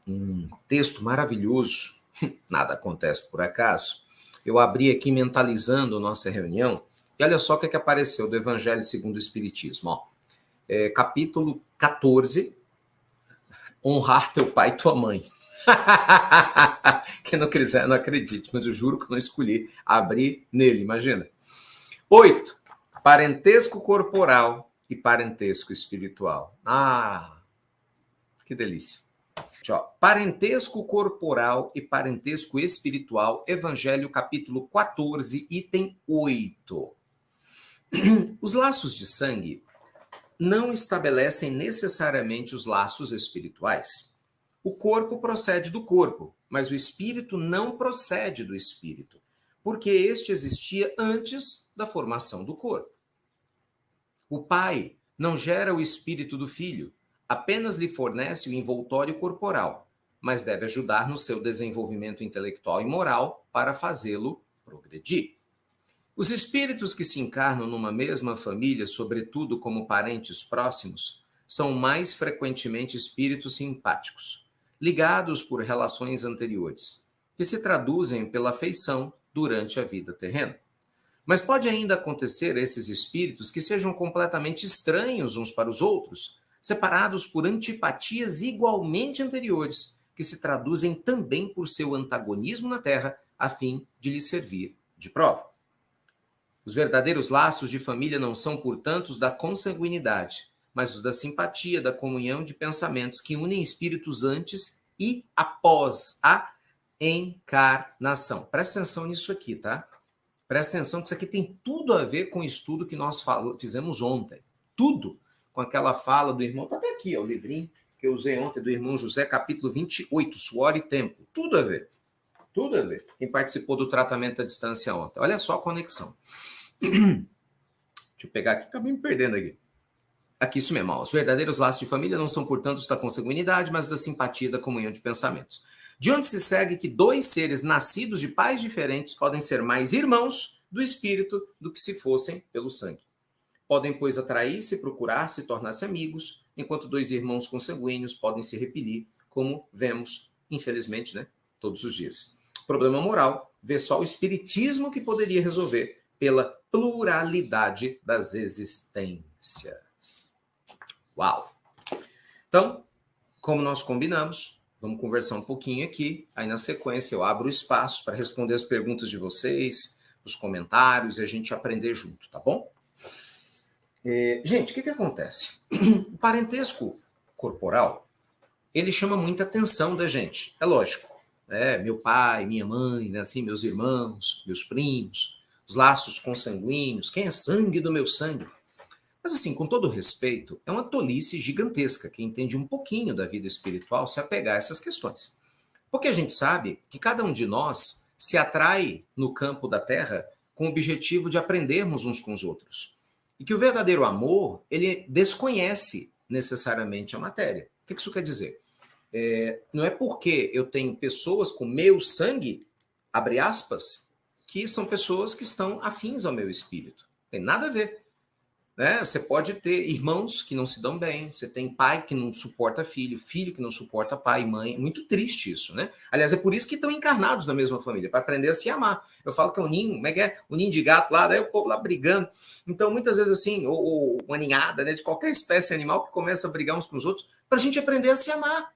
um texto maravilhoso, nada acontece por acaso. Eu abri aqui mentalizando nossa reunião, e olha só o que apareceu do Evangelho segundo o Espiritismo. Ó. Capítulo 14, honrar teu pai e tua mãe. Quem não quiser, não acredite, mas eu juro que eu não escolhi abrir nele, imagina. 8. Parentesco corporal e parentesco espiritual. Ah, que delícia. Ó, parentesco corporal e parentesco espiritual, Evangelho capítulo 14, item 8. Os laços de sangue não estabelecem necessariamente os laços espirituais. O corpo procede do corpo, mas o espírito não procede do espírito, porque este existia antes da formação do corpo. O pai não gera o espírito do filho, apenas lhe fornece o envoltório corporal, mas deve ajudar no seu desenvolvimento intelectual e moral para fazê-lo progredir. Os espíritos que se encarnam numa mesma família, sobretudo como parentes próximos, são mais frequentemente espíritos simpáticos, ligados por relações anteriores, que se traduzem pela afeição durante a vida terrena. Mas pode ainda acontecer a esses espíritos que sejam completamente estranhos uns para os outros, separados por antipatias igualmente anteriores, que se traduzem também por seu antagonismo na Terra, a fim de lhe servir de prova. Os verdadeiros laços de família não são, portanto, os da consanguinidade, mas os da simpatia, da comunhão de pensamentos que unem espíritos antes e após a encarnação. Presta atenção nisso aqui, tá? Presta atenção que isso aqui tem tudo a ver com o estudo que nós fizemos ontem. Tudo com aquela fala do irmão. Está até aqui, ó, o livrinho que eu usei ontem do irmão José, capítulo 28, Suor e Tempo. Tudo a ver. Tudo a ver. Quem participou do tratamento à distância ontem. Olha só a conexão. Deixa eu pegar aqui, acabei me perdendo aqui. Aqui, isso mesmo. Ó. Os verdadeiros laços de família não são, portanto, os da consanguinidade, mas da simpatia e da comunhão de pensamentos. De onde se segue que dois seres nascidos de pais diferentes podem ser mais irmãos do espírito do que se fossem pelo sangue. Podem, pois, atrair-se, procurar-se e tornar-se amigos, enquanto dois irmãos consanguíneos podem se repelir, como vemos, infelizmente, né, todos os dias. Problema moral, vê só o espiritismo que poderia resolver pela pluralidade das existências. Uau! Então, como nós combinamos, vamos conversar um pouquinho aqui, aí na sequência eu abro o espaço para responder as perguntas de vocês, os comentários e a gente aprender junto, tá bom? Gente, o que acontece? O parentesco corporal, ele chama muita atenção da gente, é lógico. Meu pai, minha mãe, né, assim, meus irmãos, meus primos, os laços consanguíneos, quem é sangue do meu sangue. Mas assim, com todo respeito, é uma tolice gigantesca quem entende um pouquinho da vida espiritual se apegar a essas questões. Porque a gente sabe que cada um de nós se atrai no campo da Terra com o objetivo de aprendermos uns com os outros. E que o verdadeiro amor, ele desconhece necessariamente a matéria. O que isso quer dizer? Não é porque eu tenho pessoas com meu sangue, abre aspas, que são pessoas que estão afins ao meu espírito. Tem nada a ver. Né? Você pode ter irmãos que não se dão bem, você tem pai que não suporta filho, filho que não suporta pai e mãe. Muito triste isso, né? Aliás, é por isso que estão encarnados na mesma família, para aprender a se amar. Eu falo que é um ninho, como é que é? Um ninho de gato lá, daí o povo lá brigando. Então, muitas vezes assim, ou uma ninhada, né, de qualquer espécie animal que começa a brigar uns com os outros, para a gente aprender a se amar.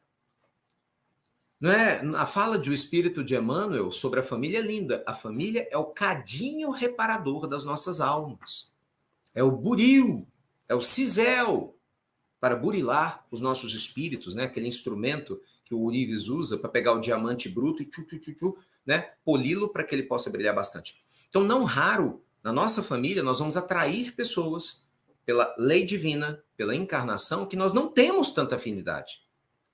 Não é? A fala do espírito de Emmanuel sobre a família é linda. A família é o cadinho reparador das nossas almas. É o buril, é o cisel para burilar os nossos espíritos, né? Aquele instrumento que o Urives usa para pegar o diamante bruto e né? Poli-lo para que ele possa brilhar bastante. Então, não raro, na nossa família, nós vamos atrair pessoas pela lei divina, pela encarnação, que nós não temos tanta afinidade.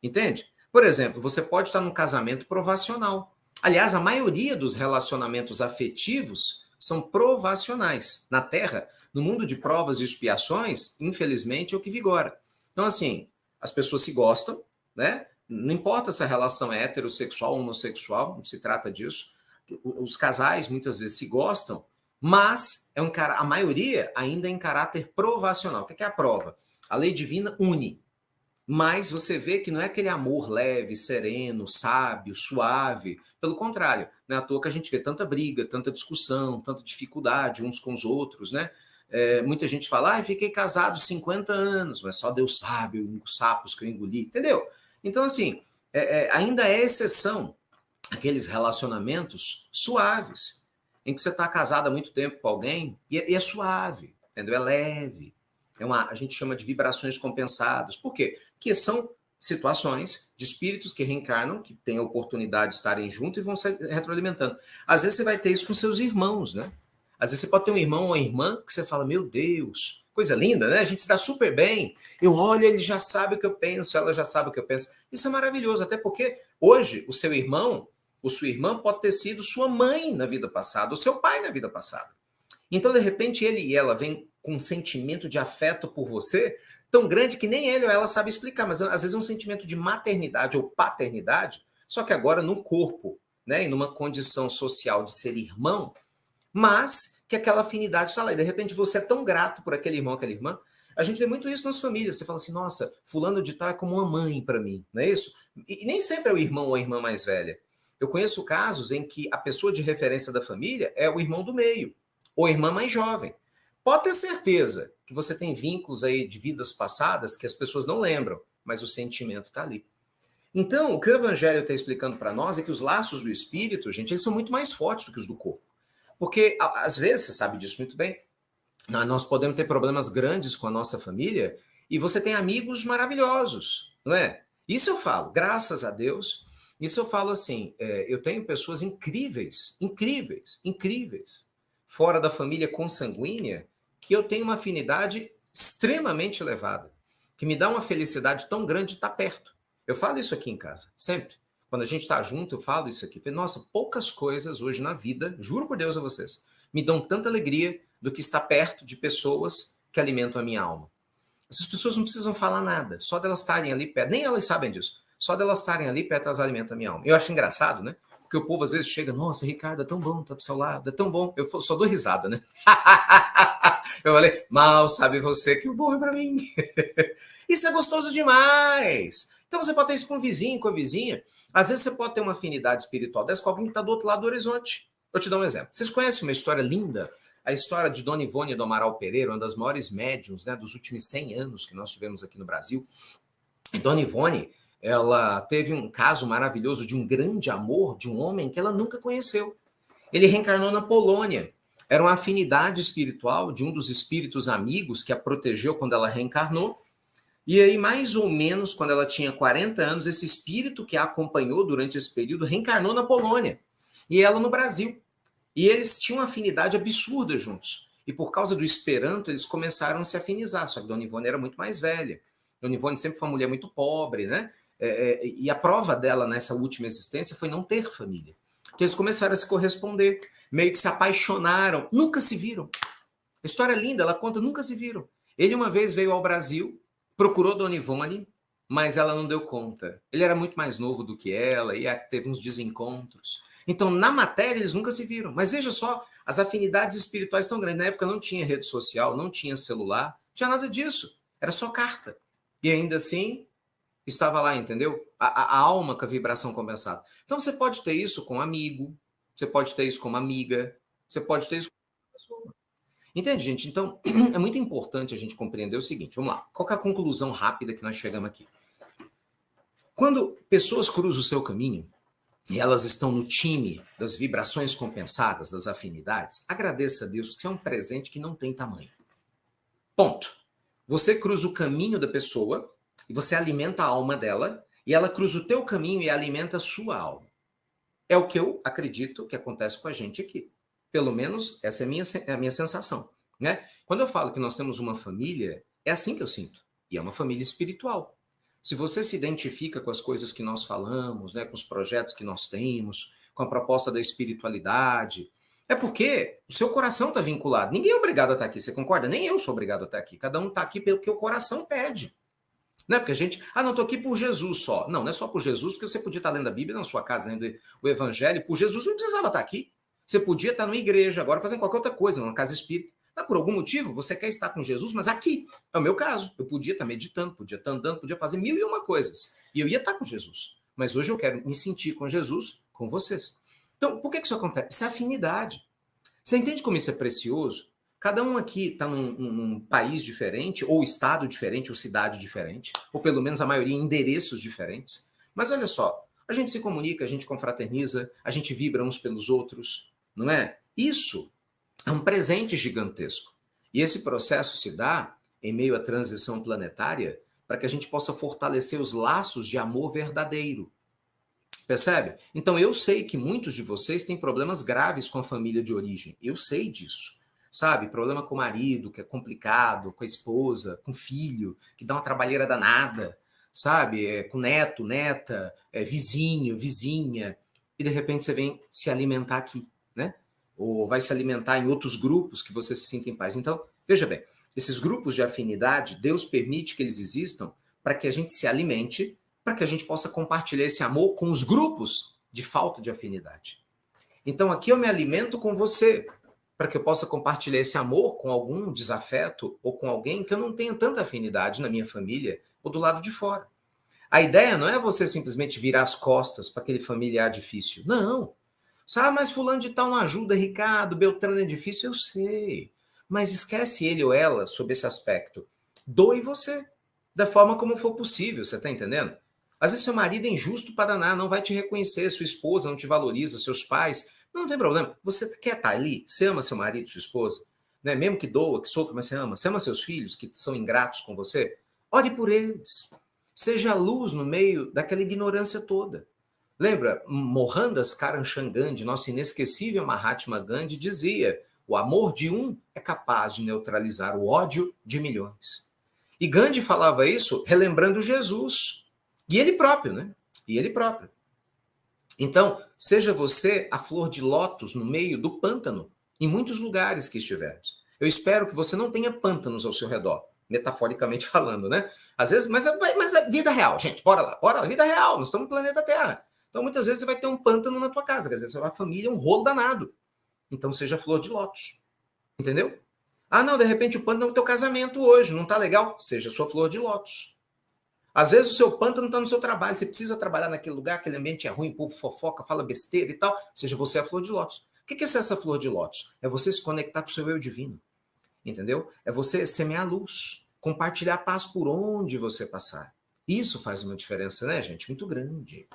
Entende? Por exemplo, você pode estar num casamento provacional. Aliás, a maioria dos relacionamentos afetivos são provacionais. Na Terra, no mundo de provas e expiações, infelizmente, é o que vigora. Então, assim, as pessoas se gostam, né? Não importa se a relação é heterossexual ou homossexual, não se trata disso. Os casais, muitas vezes, se gostam, mas a maioria ainda é em caráter provacional. O que é a prova? A lei divina une. Mas você vê que não é aquele amor leve, sereno, sábio, suave. Pelo contrário, não é à toa que a gente vê tanta briga, tanta discussão, tanta dificuldade uns com os outros, né? Muita gente fala, fiquei casado 50 anos, mas só Deus sabe os sapos que eu engoli, entendeu? Então, assim, ainda é exceção aqueles relacionamentos suaves, em que você está casado há muito tempo com alguém e é suave, entendeu? É leve. A gente chama de vibrações compensadas. Por quê? Porque são situações de espíritos que reencarnam, que têm a oportunidade de estarem juntos e vão se retroalimentando. Às vezes você vai ter isso com seus irmãos, né? Às vezes você pode ter um irmão ou uma irmã que você fala, meu Deus, coisa linda, né? A gente se dá super bem. Eu olho, ele já sabe o que eu penso, ela já sabe o que eu penso. Isso é maravilhoso, até porque hoje o seu irmão ou sua irmã pode ter sido sua mãe na vida passada, ou seu pai na vida passada. Então, de repente, ele e ela vêm com um sentimento de afeto por você tão grande que nem ele ou ela sabe explicar, mas às vezes é um sentimento de maternidade ou paternidade, só que agora no corpo, né, e numa condição social de ser irmão, mas que aquela afinidade está lá. E de repente você é tão grato por aquele irmão, aquela irmã. A gente vê muito isso nas famílias. Você fala assim, nossa, fulano de tal é como uma mãe para mim, não é isso? E nem sempre é o irmão ou a irmã mais velha. Eu conheço casos em que a pessoa de referência da família é o irmão do meio, ou a irmã mais jovem. Pode ter certeza que você tem vínculos aí de vidas passadas que as pessoas não lembram, mas o sentimento está ali. Então, o que o Evangelho está explicando para nós é que os laços do espírito, gente, eles são muito mais fortes do que os do corpo. Porque, às vezes, você sabe disso muito bem, nós podemos ter problemas grandes com a nossa família e você tem amigos maravilhosos, não é? Isso eu falo, graças a Deus. Isso eu falo assim, eu tenho pessoas incríveis, incríveis, incríveis, fora da família consanguínea, que eu tenho uma afinidade extremamente elevada, que me dá uma felicidade tão grande de estar perto. Eu falo isso aqui em casa, sempre. Quando a gente está junto, eu falo isso aqui. Nossa, poucas coisas hoje na vida, juro por Deus a vocês, me dão tanta alegria do que estar perto de pessoas que alimentam a minha alma. Essas pessoas não precisam falar nada, só delas estarem ali perto, nem elas sabem disso, só delas estarem ali perto, elas alimentam a minha alma. Eu acho engraçado, né? Porque o povo às vezes chega, nossa, Ricardo, é tão bom estar do seu lado, é tão bom. Eu só dou risada, né? Eu falei, mal sabe você que o bom é pra mim. Isso é gostoso demais. Então você pode ter isso com o vizinho, com a vizinha. Às vezes você pode ter uma afinidade espiritual dessa com alguém que está do outro lado do horizonte. Vou te dar um exemplo. Vocês conhecem uma história linda? A história de Dona Ivone do Amaral Pereira, uma das maiores médiuns, né, dos últimos 100 anos que nós tivemos aqui no Brasil. E Dona Ivone, ela teve um caso maravilhoso de um grande amor de um homem que ela nunca conheceu. Ele reencarnou na Polônia. Era uma afinidade espiritual de um dos espíritos amigos que a protegeu quando ela reencarnou. E aí, mais ou menos, quando ela tinha 40 anos, esse espírito que a acompanhou durante esse período reencarnou na Polônia. E ela no Brasil. E eles tinham uma afinidade absurda juntos. E por causa do Esperanto, eles começaram a se afinizar. Só que Dona Ivone era muito mais velha. Dona Ivone sempre foi uma mulher muito pobre, né? E a prova dela nessa última existência foi não ter família. Então eles começaram a se corresponder, meio que se apaixonaram, nunca se viram. A história é linda, ela conta, nunca se viram. Ele uma vez veio ao Brasil, procurou Dona Ivone, mas ela não deu conta. Ele era muito mais novo do que ela, e teve uns desencontros. Então, na matéria, eles nunca se viram. Mas veja só, as afinidades espirituais tão grandes. Na época não tinha rede social, não tinha celular, não tinha nada disso. Era só carta. E ainda assim, estava lá, entendeu? A alma com a vibração compensada. Então, você pode ter isso com um amigo, você pode ter isso com uma amiga, você pode ter isso com uma pessoa. Entende, gente? Então, é muito importante a gente compreender o seguinte. Vamos lá. Qual é a conclusão rápida que nós chegamos aqui? Quando pessoas cruzam o seu caminho, e elas estão no time das vibrações compensadas, das afinidades, agradeça a Deus que é um presente que não tem tamanho. Ponto. Você cruza o caminho da pessoa e você alimenta a alma dela, e ela cruza o teu caminho e alimenta a sua alma. É o que eu acredito que acontece com a gente aqui. Pelo menos essa é a minha sensação, né? Quando eu falo que nós temos uma família, é assim que eu sinto. E é uma família espiritual. Se você se identifica com as coisas que nós falamos, né, com os projetos que nós temos, com a proposta da espiritualidade, é porque o seu coração está vinculado. Ninguém é obrigado a estar aqui, você concorda? Nem eu sou obrigado a estar aqui. Cada um está aqui pelo que o coração pede. Não é porque a gente, não estou aqui por Jesus só. Não é só por Jesus, porque você podia estar lendo a Bíblia na sua casa, lendo o Evangelho. Por Jesus não precisava estar aqui. Você podia estar numa igreja agora fazendo qualquer outra coisa, numa casa espírita. Mas por algum motivo, você quer estar com Jesus, mas aqui. É o meu caso. Eu podia estar meditando, podia estar andando, podia fazer 1001 coisas. E eu ia estar com Jesus. Mas hoje eu quero me sentir com Jesus, com vocês. Então, por que isso acontece? Isso é afinidade. Você entende como isso é precioso? Cada um aqui está num país diferente, ou estado diferente, ou cidade diferente, ou pelo menos a maioria em endereços diferentes. Mas olha só, a gente se comunica, a gente confraterniza, a gente vibra uns pelos outros, não é? Isso é um presente gigantesco. E esse processo se dá em meio à transição planetária para que a gente possa fortalecer os laços de amor verdadeiro. Percebe? Então eu sei que muitos de vocês têm problemas graves com a família de origem. Eu sei disso. Sabe? Problema com o marido, que é complicado, com a esposa, com o filho, que dá uma trabalheira danada, sabe? Com neto, neta, vizinho, vizinha. E de repente você vem se alimentar aqui, né? Ou vai se alimentar em outros grupos que você se sinta em paz. Então, veja bem, esses grupos de afinidade, Deus permite que eles existam para que a gente se alimente, para que a gente possa compartilhar esse amor com os grupos de falta de afinidade. Então, aqui eu me alimento com você, para que eu possa compartilhar esse amor com algum desafeto ou com alguém que eu não tenha tanta afinidade na minha família ou do lado de fora. A ideia não é você simplesmente virar as costas para aquele familiar difícil. Não. Sabe, mas fulano de tal não ajuda, Ricardo, Beltrano é difícil, eu sei. Mas esquece ele ou ela sobre esse aspecto. Doe você, da forma como for possível, você está entendendo? Às vezes seu marido é injusto para danar, não vai te reconhecer, sua esposa não te valoriza, seus pais, não tem problema. Você quer estar ali? Você ama seu marido, sua esposa? Né? Mesmo que doa, que sofra, mas você ama. Você ama seus filhos que são ingratos com você? Ore por eles. Seja luz no meio daquela ignorância toda. Lembra, Mohandas Karamchand Gandhi, nosso inesquecível Mahatma Gandhi, dizia: o amor de um é capaz de neutralizar o ódio de milhões. E Gandhi falava isso relembrando Jesus. E ele próprio, né? E ele próprio. Então, seja você a flor de lótus no meio do pântano, em muitos lugares que estivermos. Eu espero que você não tenha pântanos ao seu redor, metaforicamente falando, né? Às vezes, mas é vida real, gente, bora lá, vida real, nós estamos no planeta Terra. Então, muitas vezes você vai ter um pântano na tua casa, quer dizer, você vai família, um rolo danado. Então, seja flor de lótus, entendeu? Ah, não, de repente o pântano é o teu casamento hoje, não tá legal? Seja sua flor de lótus. Às vezes o seu pântano está no seu trabalho, você precisa trabalhar naquele lugar, aquele ambiente é ruim, o povo fofoca, fala besteira e tal, seja você a flor de lótus. O que é ser essa flor de lótus? É você se conectar com o seu eu divino, entendeu? É você semear luz, compartilhar paz por onde você passar. Isso faz uma diferença, né, gente? Muito grande.